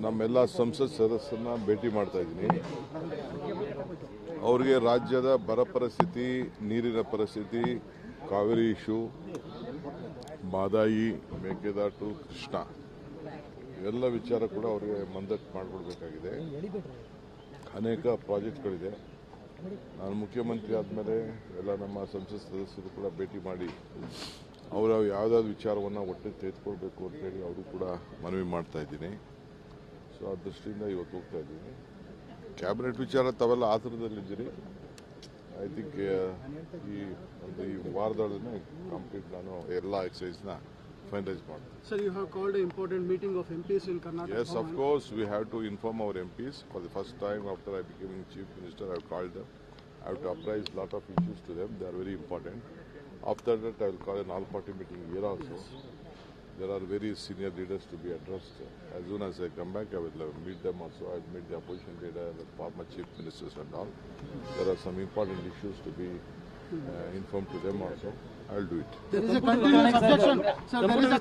ನಮ್ಮೆಲ್ಲ ಸಂಸತ್ ಸದಸ್ಯರನ್ನ ಭೇಟಿ ಮಾಡ್ತಾ ಇದ್ದೀನಿ. ಅವರಿಗೆ ರಾಜ್ಯದ ಬರ ಪರಿಸ್ಥಿತಿ, ನೀರಿನ ಪರಿಸ್ಥಿತಿ, ಕಾವೇರಿ ಇಶ್ಯೂ, ಮಾದಾಯಿ, ಮೇಕೆದಾಟು, ಕೃಷ್ಣ ಇವೆಲ್ಲ ವಿಚಾರ ಕೂಡ ಅವರಿಗೆ ಮಂದಟ್ಟು ಮಾಡಿಕೊಡ್ಬೇಕಾಗಿದೆ. ಅನೇಕ ಪ್ರಾಜೆಕ್ಟ್ಗಳಿದೆ. ನಾನು ಮುಖ್ಯಮಂತ್ರಿ ಆದಮೇಲೆ ಎಲ್ಲ ನಮ್ಮ ಸಂಸತ್ ಸದಸ್ಯರು ಕೂಡ ಭೇಟಿ ಮಾಡಿ ಅವರ ಯಾವುದಾದ್ರು ವಿಚಾರವನ್ನು ಒಟ್ಟಿಗೆ ತೆಗೆದುಕೊಳ್ಬೇಕು ಅಂತೇಳಿ ಅವರು ಕೂಡ ಮನವಿ ಮಾಡ್ತಾ ಇದ್ದೀನಿ. ಸೊ ಆ ದೃಷ್ಟಿಯಿಂದ ಇವತ್ತು ಹೋಗ್ತಾ ಇದ್ದೀನಿ. ಕ್ಯಾಬಿನೆಟ್ ವಿಚಾರ ತಾವೆಲ್ಲ ಆತುರದಲ್ಲಿದ್ದೀರಿ. ಐ ಥಿಂಕ್ ಈ ವಾರದೊಳಗೆ ಕಂಪ್ಲೀಟ್ ನಾನು ಎಲ್ಲ ಎಕ್ಸೈಸ್ನ ಫೈನಲೈಸ್ ಮಾಡ್ತೀನಿ. Sir, you have called an important meeting of MPs in Karnataka. Yes, of course, we have to inform our MPs. For the first time after I became Chief Minister, I have called them. I have to apprise a lot of issues to them. They are very important. After that, I will call an all-party meeting here also. There are very senior leaders to be addressed. As soon as I come back, I will meet them also. I will meet the opposition leader, the former chief ministers and all. There are some important issues to be informed to them also. I will do it. There is a continuous objection. Sir, there is a